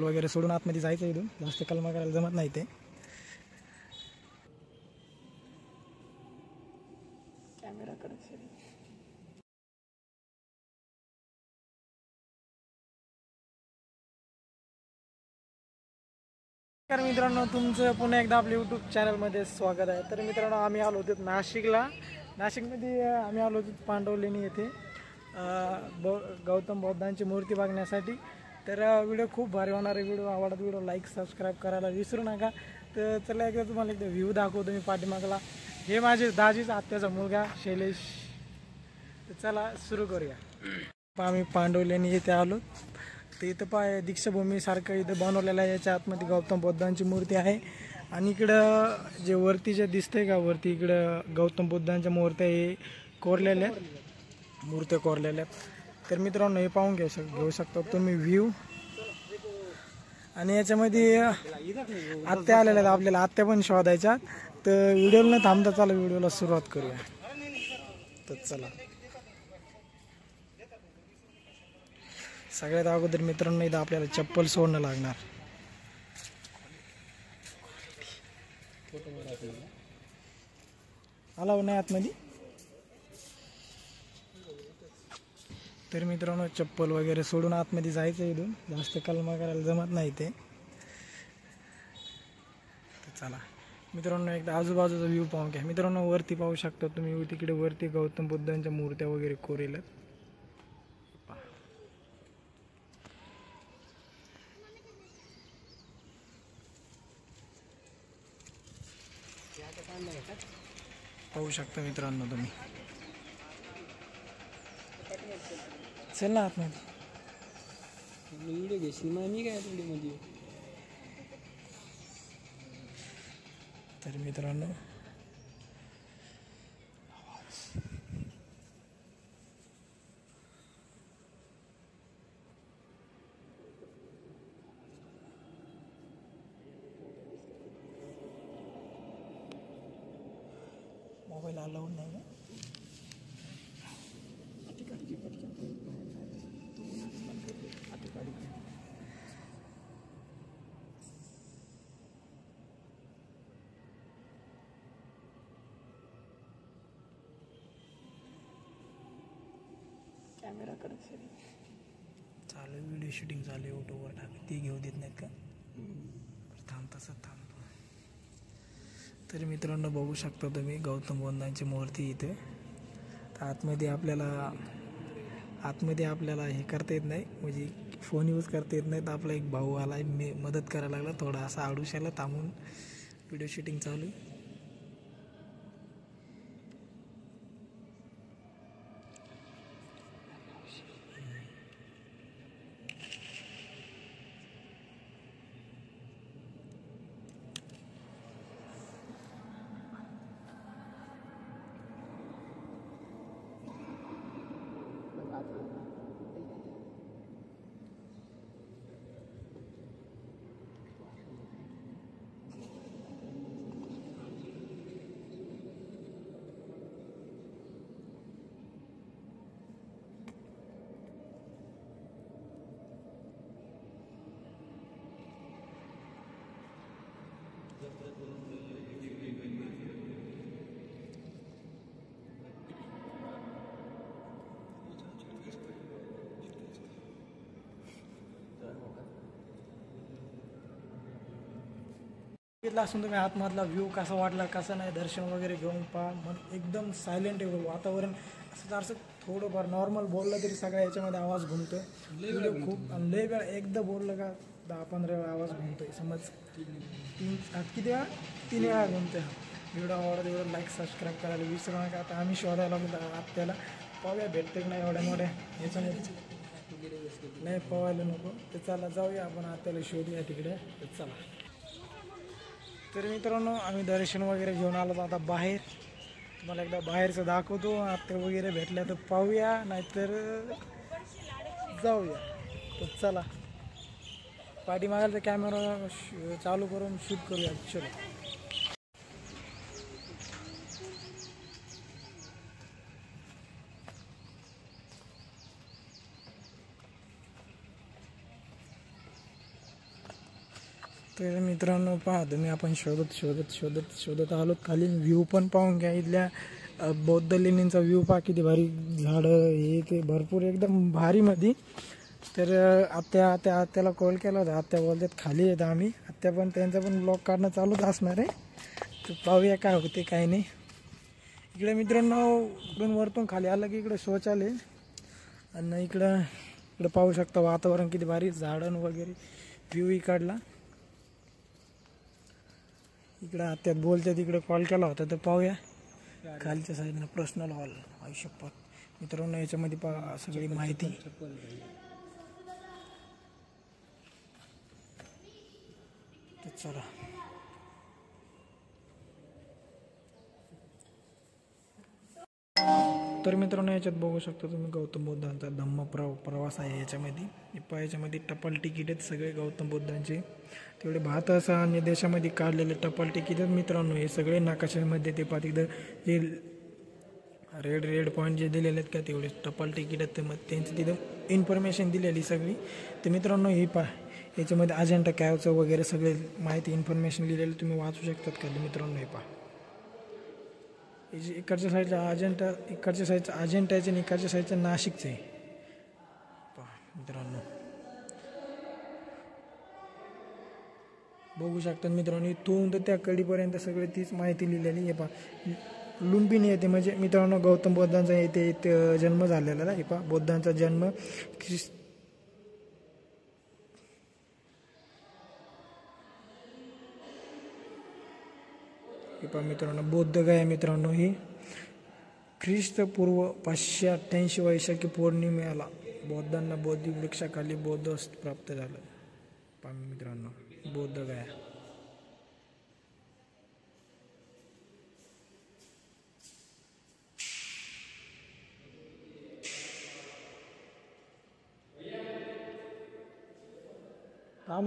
वगैरे सोडून आतमध्ये जायचं, इथून जास्त कलमा करायला जमत नाही ते. तर मित्रांनो, तुमचं पुन्हा एकदा आपल्या यूट्यूब चॅनलमध्ये स्वागत आहे. तर मित्रांनो, आम्ही आलो होतो नाशिकला. नाशिकमध्ये आम्ही आलो होतो पांडवलेणी येथे गौतम बुद्धांची मूर्ती बघण्यासाठी. तर व्हिडिओ खूप भारी होणार आहे. व्हिडिओ आवडत व्हिडिओ लाईक सबस्क्राईब करायला विसरू नका. तर चला एकदा तुम्हाला एकदा व्ह्यू दाखवतो मी पाठीमागला. हे माझे दाजीचा आत्याचा मुलगा शैलेश. तर चला सुरू करूया. आम्ही पांडवलेणी येथे आलो. तर इथं पाय दीक्षाभूमीसारखं इथं बनवलेलं आहे. याच्या आतमध्ये गौतम बुद्धांची मूर्ती आहे. आणि इकडं जे वरती जे दिसतंय का, वरती इकडं गौतम बुद्धांच्या मूर्त्या हे कोरलेल्या आहेत, मूर्त्या कोरलेल्या आहेत. तर मित्रांनो, हे पाहून घेऊ शकता तुम्ही व्ह्यू. आणि याच्यामध्ये आत्या आलेल्या आहेत, आपल्याला आत्या पण शोधायच्या. तर व्हिडिओला न थांबता चला व्हिडिओला सुरुवात करूया. तर चला, सगळ्यात अगोदर मित्रांनो इथं आपल्याला चप्पल सोडणं लागणार. आला नाही आतमध्ये. तर मित्रांनो, चप्पल वगैरे सोडून आतमध्ये जायचं, इथून जास्त कलमा करायला जमत नाही ते. तर चला मित्रांनो, एकदा आजूबाजूचा व्ह्यू पाहून घ्या. मित्रांनो, वरती पाहू शकता तुम्ही, तिकडे वरती गौतम बुद्धांच्या मूर्त्या वगैरे कोरेल्या. पाहू शकता मित्रांनो तुम्ही. चल ना आतमध्ये. व्हिडिओ घेशील मग मी काय मध्ये. तर मित्रांनो, मोबाईल अलाउड नाही ना. कॅमेरा कडे चालू व्हिडिओ शूटिंग चालू, यूट्यूबवर टाक. ती घेऊ देत नाहीत का? थांब, तसं थांबतो. तर मित्रांनो, बघू शकता तुम्ही गौतम बुद्धांची मूर्ती इथे. तर आतमध्ये आपल्याला हे करता येत नाही, म्हणजे फोन यूज करता येत नाही. तर आपला एक भाऊ आला, मी मदत करायला लागला थोडा, असा आडुशाला थांबून व्हिडिओ शूटिंग चालू. बघितला असून तुम्ही आतमधला व्ह्यू कसा वाटला कसा नाही. दर्शन वगैरे घेऊन पहा. मग एकदम सायलेंट आहे वातावरण. असं जरासं थोडंफार नॉर्मल बोललं तरी सगळ्या याच्यामध्ये आवाज घुमतोय. व्हिडिओ खूप लय वेळा, एकदा बोललं का 10-15 वेळा आवाज घुमतोय. समज किती वेळा? 3 वेळा घुमतोय. व्हिडिओ आवडत एवढं लाईक सबस्क्राईब करायला विसरू नका. आता आम्ही शोधायला आत्याला पाहूया भेटते की नाही एवढ्या मोठ्या याच्यामध्ये. नाही पवायला नको. तर चला जाऊया आपण आत्याला शोधूया तिकडे. तर चला. तर मित्रांनो, आम्ही दर्शन वगैरे घेऊन आलो आता बाहेर. तुम्हाला एकदा बाहेरचं दाखवतो. आत्या वगैरे भेटल्या तर पाहूया, नाहीतर जाऊया. तर चला, पाठीमागायला कॅमेरा चालू करून शूट करूया. चलो. तर मित्रांनो पहा तुम्ही आपण शोधत आलो खाली. व्ह्यू पण पाहून घ्या इथल्या बौद्ध लेणींचा व्ह्यू पहा किती भारी. झाडं हे ते भरपूर एकदम भारी मध्ये. तर आत्याला कॉल केला होता. आत्या बोलतात खाली येतं आम्ही. आत्या पण त्यांचा पण ब्लॉग काढणं चालूच असणार आहे. तर पाहूया काय होते काय नाही. इकडे मित्रांनो इकडून वरतून खाली आलं की इकडे शौचालय आणि इकडं पाहू शकता वातावरण किती भारी. झाडं वगैरे व्ह्यू काढला. इकडं आत्यात बोलतात इकडे कॉल केला होता. तर पाहूया खालच्या साईडनं पर्सनल हॉल आयुष्यपात. मित्रांनो याच्यामध्ये पहा सगळी माहिती. तर चला तर मित्रांनो याच्यात बघू शकता तुम्ही गौतम बुद्धांचा धम्म प्रवास आहे याच्यामध्ये. याच्यामध्ये टपाल तिकीट आहेत सगळे गौतम बुद्धांचे. तेवढे भारत अन्य देशामध्ये काढलेले टपाल तिकीट आहेत मित्रांनो. हे सगळे नकाशामध्ये ते पाहत इथं जे रेड पॉईंट जे दिलेले आहेत का तेवढे टपाल तिकीट आहेत. मग त्यांचं तिथं इन्फॉर्मेशन दिलेली सगळी. तर मित्रांनो ही याच्यामध्ये अजेंडा कॅबचं वगैरे सगळे माहिती इन्फॉर्मेशन लिहिलेलं तुम्ही वाचू शकतात का मित्रांनो. हे पहा इकडच्या साईडचा अजेंडा, इकडच्या साईडचा अजेंडा आहे आणि इकडच्या साईडचा नाशिकचं आहे. पहा मित्रांनो बघू शकतात मित्रांनो. इथून तर त्या कडीपर्यंत सगळे तीच माहिती लिहिलेली. हे पहा लुंबिनी येते म्हणजे मित्रांनो गौतम बुद्धांचा इथे जन्म झालेला आहे. हे पहा बुद्धांचा जन्म हे पहा मित्रांनो बौद्धगया मित्रांनो ही ख्रिस्तपूर्व 588 वैशाखी पौर्णिमेला बौद्धांना बोधी वृक्षाखाली बौद्ध प्राप्त झालं. पहा मित्रांनो बौद्धगया.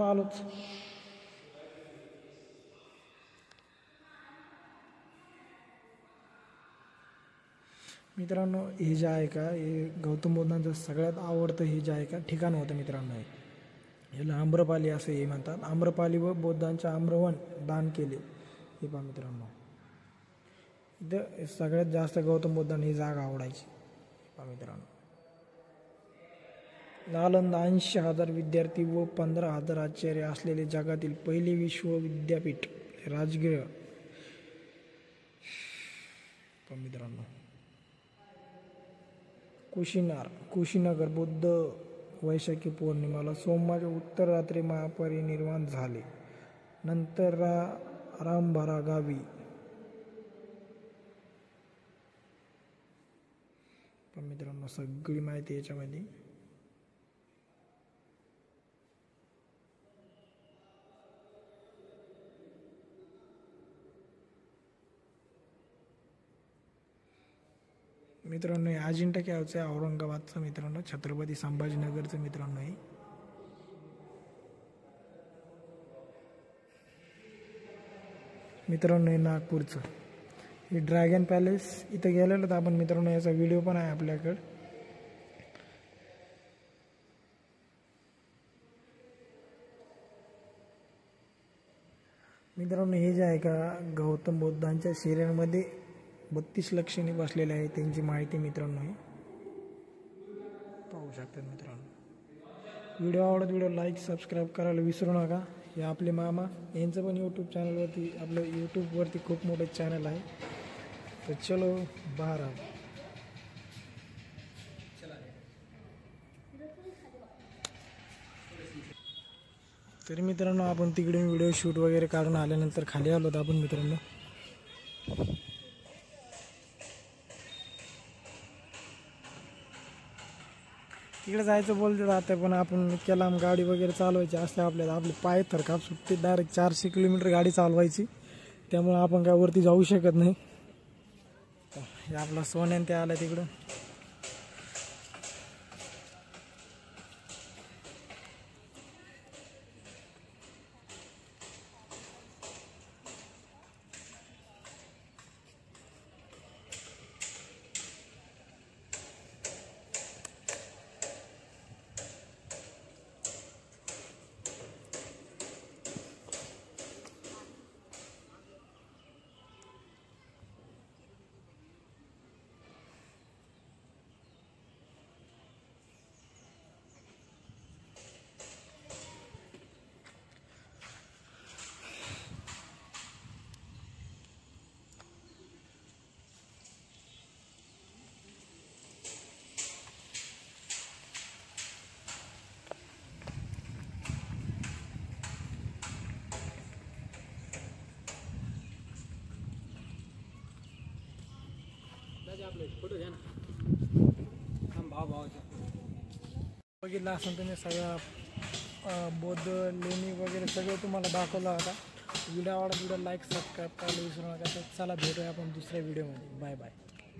आलोच. मित्रांनो हे जे आहे का हे गौतम बुद्धांचं सगळ्यात आवडतं हे जे आहे का ठिकाण होतं मित्रांनो. याला आम्रपाली असं हे म्हणतात. आम्रपाली व बुद्धांचे आम्रवन दान केले. हे पहा मित्रांनो इथं सगळ्यात जास्त गौतम बुद्धांना ही जागा आवडायची. पहा मित्रांनो नालंदा 80,000 विद्यार्थी व 15,000 आचार्य असलेले जगातील पहिले विश्वविद्यापीठ राजगृह. पहा मित्रांनो कुशीनगर बुद्ध वैशाखी पौर्णिमेला सोमवारी उत्तर रात्री महापरिनिर्वाण झाले. नंतर रामभरा गावी. पण मित्रांनो सगळी माहिती याच्यामध्ये. मित्रांनो अजिंठा कॅवचं आहे औरंगाबादचं मित्रांनो. छत्रपती संभाजीनगरचं मित्रांनो हे. मित्रांनो हे नागपूरचं हे ड्रॅगन पॅलेस. इथं गेलेलं तर आपण मित्रांनो याचा व्हिडिओ पण आहे आपल्याकडं. मित्रांनो हे जे आहे का गौतम बुद्धांच्या शरीरामध्ये 32 लक्षणे बसलेले आहे त्यांची माहिती मित्रांनो हे पाहू शकतात मित्रांनो. व्हिडिओ आवडत व्हिडिओ लाईक सबस्क्राईब करायला विसरू नका. हे आपले मामा यांचं पण यूट्यूब चॅनलवरती आपलं यूट्यूबवरती खूप मोठं चॅनल आहे. तर चलो बाहेर आ. तरी मित्रांनो आपण तिकडे व्हिडिओ शूट वगैरे काढून आल्यानंतर खाली आलो होतो आपण मित्रांनो. तिकडे जायचं बोलते आता पण आपण इतक्या लांब गाडी वगैरे चालवायची असते आपल्याला. आपले पाय थरकाप सुटते. डायरेक्ट 400 किलोमीटर गाडी चालवायची. त्यामुळे आपण काय वरती जाऊ शकत नाही. हे आपला सोन्यान ते आलं तिकडं. फोटो घ्या ना भावाचा बघितलं असं तुम्ही सगळं बौद्ध लेणी वगैरे सगळं तुम्हाला दाखवलं होता. व्हिडिओ आवडला व्हिडिओ लाईक सबस्क्राईब करायला विसरू नका. तर चला भेटूया आपण दुसऱ्या व्हिडिओमध्ये. Bye bye.